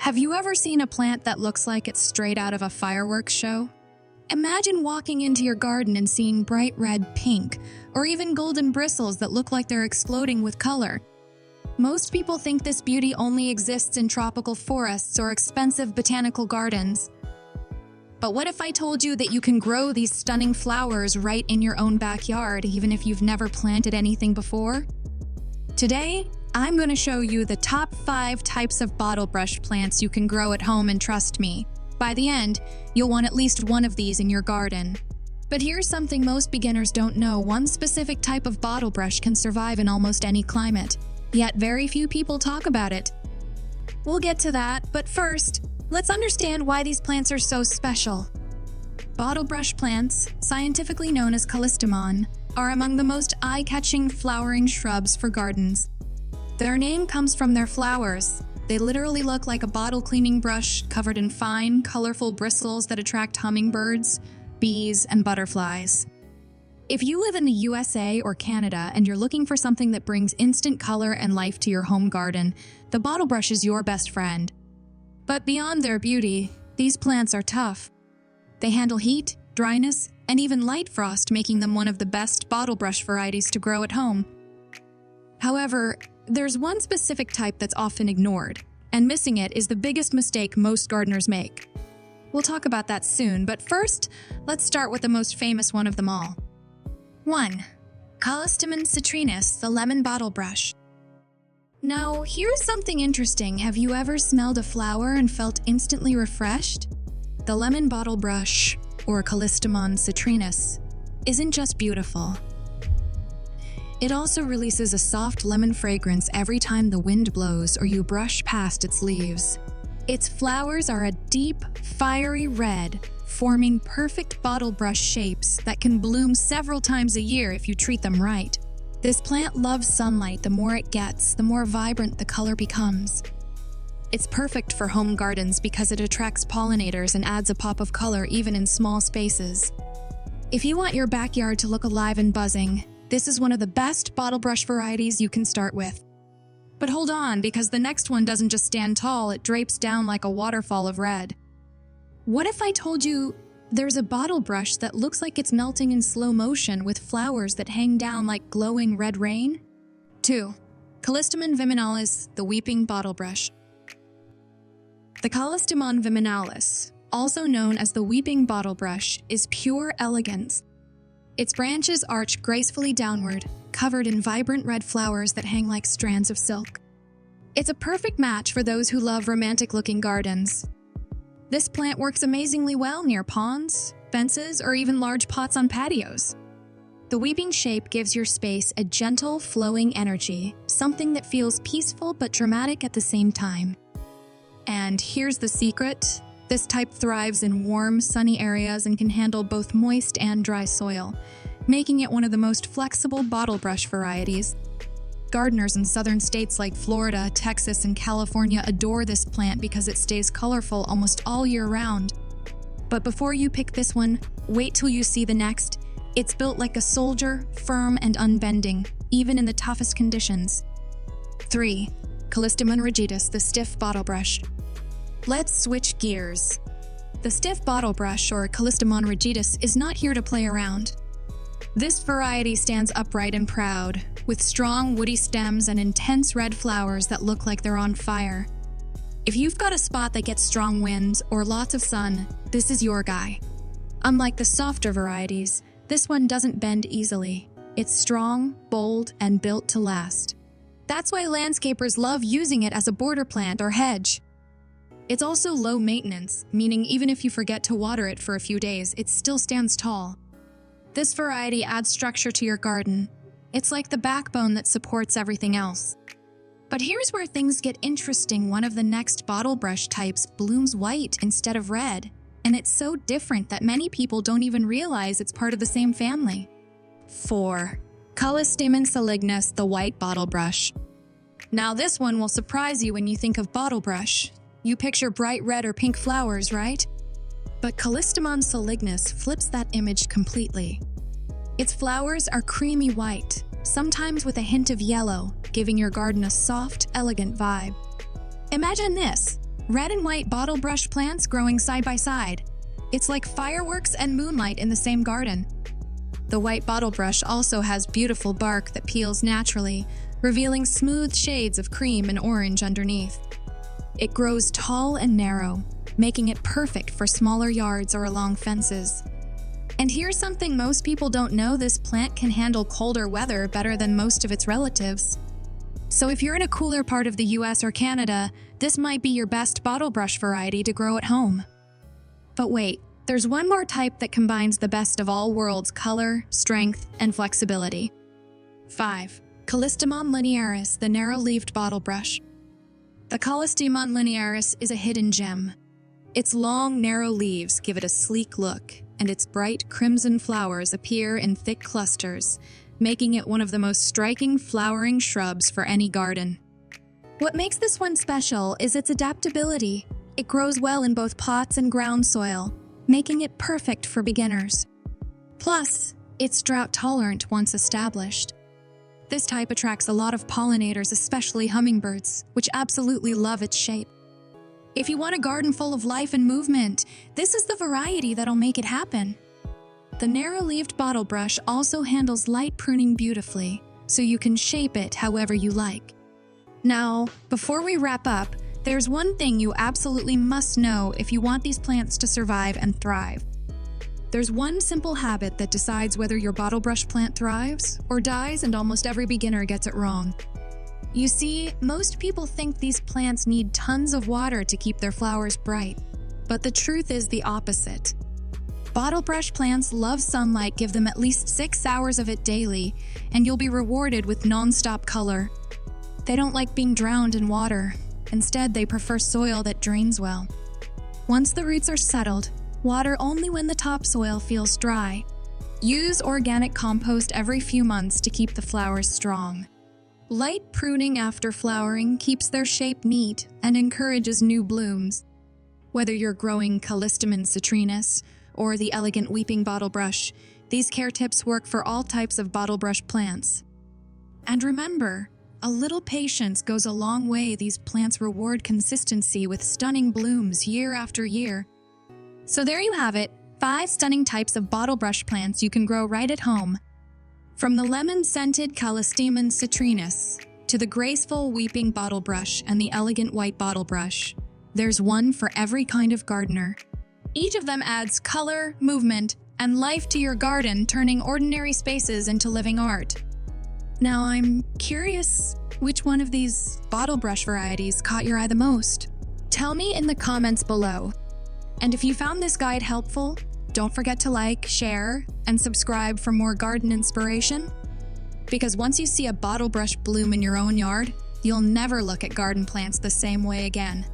Have you ever seen a plant that looks like it's straight out of a fireworks show? Imagine walking into your garden and seeing bright red, pink, or even golden bristles that look like they're exploding with color. Most people think this beauty only exists in tropical forests or expensive botanical gardens. But what if I told you that you can grow these stunning flowers right in your own backyard, even if you've never planted anything before? Today, I'm going to show you the top 5 types of bottlebrush plants you can grow at home, and trust me, by the end, you'll want at least one of these in your garden. But here's something most beginners don't know: one specific type of bottlebrush can survive in almost any climate, yet very few people talk about it. We'll get to that, but first, let's understand why these plants are so special. Bottlebrush plants, scientifically known as Callistemon, are among the most eye-catching flowering shrubs for gardens. Their name comes from their flowers. They literally look like a bottle cleaning brush covered in fine, colorful bristles that attract hummingbirds, bees, and butterflies. If you live in the USA or Canada and you're looking for something that brings instant color and life to your home garden, the bottlebrush is your best friend. But beyond their beauty, these plants are tough. They handle heat, dryness, and even light frost, making them one of the best bottlebrush varieties to grow at home. However, there's one specific type that's often ignored, and missing it is the biggest mistake most gardeners make. We'll talk about that soon, but first, let's start with the most famous one of them all. 1. Callistemon citrinus, the lemon bottlebrush. Now, here's something interesting. Have you ever smelled a flower and felt instantly refreshed? The lemon bottlebrush, or Callistemon citrinus, isn't just beautiful. It also releases a soft lemon fragrance every time the wind blows or you brush past its leaves. Its flowers are a deep, fiery red, forming perfect bottlebrush shapes that can bloom several times a year if you treat them right. This plant loves sunlight. The more it gets, the more vibrant the color becomes. It's perfect for home gardens because it attracts pollinators and adds a pop of color even in small spaces. If you want your backyard to look alive and buzzing, this is one of the best bottlebrush varieties you can start with. But hold on, because the next one doesn't just stand tall, it drapes down like a waterfall of red. What if I told you there's a bottlebrush that looks like it's melting in slow motion with flowers that hang down like glowing red rain? 2. Callistemon viminalis, the Weeping Bottlebrush. The Callistemon viminalis, also known as the Weeping Bottlebrush, is pure elegance. Its branches arch gracefully downward, covered in vibrant red flowers that hang like strands of silk. It's a perfect match for those who love romantic-looking gardens. This plant works amazingly well near ponds, fences, or even large pots on patios. The weeping shape gives your space a gentle, flowing energy, something that feels peaceful but dramatic at the same time. And here's the secret. This type thrives in warm, sunny areas and can handle both moist and dry soil, making it one of the most flexible bottlebrush varieties. Gardeners in southern states like Florida, Texas, and California adore this plant because it stays colorful almost all year round. But before you pick this one, wait till you see the next. It's built like a soldier, firm and unbending, even in the toughest conditions. 3. Callistemon rigidus, the stiff bottlebrush. Let's switch gears. The stiff bottlebrush, or Callistemon rigidus, is not here to play around. This variety stands upright and proud, with strong woody stems and intense red flowers that look like they're on fire. If you've got a spot that gets strong winds or lots of sun, this is your guy. Unlike the softer varieties, this one doesn't bend easily. It's strong, bold, and built to last. That's why landscapers love using it as a border plant or hedge. It's also low maintenance, meaning even if you forget to water it for a few days, it still stands tall. This variety adds structure to your garden. It's like the backbone that supports everything else. But here's where things get interesting. One of the next bottlebrush types blooms white instead of red, and it's so different that many people don't even realize it's part of the same family. 4. Callistemon salignus, the white bottlebrush. Now this one will surprise you when you think of bottlebrush. You picture bright red or pink flowers, right? But Callistemon salignus flips that image completely. Its flowers are creamy white, sometimes with a hint of yellow, giving your garden a soft, elegant vibe. Imagine this: Red and white bottlebrush plants growing side by side. It's like fireworks and moonlight in the same garden. The white bottlebrush also has beautiful bark that peels naturally, revealing smooth shades of cream and orange underneath. It grows tall and narrow, making it perfect for smaller yards or along fences. And here's something most people don't know: this plant can handle colder weather better than most of its relatives. So if you're in a cooler part of the US or Canada, this might be your best bottlebrush variety to grow at home. But wait, there's one more type that combines the best of all worlds: color, strength, and flexibility. 5. Callistemon linearis, the narrow-leaved bottlebrush. The Callistemon linearis is a hidden gem. Its long, narrow leaves give it a sleek look, and its bright crimson flowers appear in thick clusters, making it one of the most striking flowering shrubs for any garden. What makes this one special is its adaptability. It grows well in both pots and ground soil, making it perfect for beginners. Plus, it's drought-tolerant once established. This type attracts a lot of pollinators, especially hummingbirds, which absolutely love its shape. If you want a garden full of life and movement, this is the variety that'll make it happen. The narrow-leaved bottlebrush also handles light pruning beautifully, so you can shape it however you like. Now, before we wrap up, there's one thing you absolutely must know if you want these plants to survive and thrive. There's one simple habit that decides whether your bottlebrush plant thrives or dies, and almost every beginner gets it wrong. You see, most people think these plants need tons of water to keep their flowers bright, but the truth is the opposite. Bottlebrush plants love sunlight. Give them at least 6 hours of it daily, and you'll be rewarded with non-stop color. They don't like being drowned in water. Instead, they prefer soil that drains well. Once the roots are settled, water only when the topsoil feels dry. Use organic compost every few months to keep the flowers strong. Light pruning after flowering keeps their shape neat and encourages new blooms. Whether you're growing Callistemon citrinus or the elegant Weeping Bottlebrush, these care tips work for all types of bottlebrush plants. And remember, a little patience goes a long way. These plants reward consistency with stunning blooms year after year. So there you have it, 5 stunning types of bottlebrush plants you can grow right at home. From the lemon-scented Callistemon citrinus to the graceful Weeping Bottlebrush and the elegant White Bottlebrush, there's one for every kind of gardener. Each of them adds color, movement, and life to your garden, turning ordinary spaces into living art. Now, I'm curious, which one of these bottlebrush varieties caught your eye the most? Tell me in the comments below. And if you found this guide helpful, don't forget to like, share, and subscribe for more garden inspiration. Because once you see a bottlebrush bloom in your own yard, you'll never look at garden plants the same way again.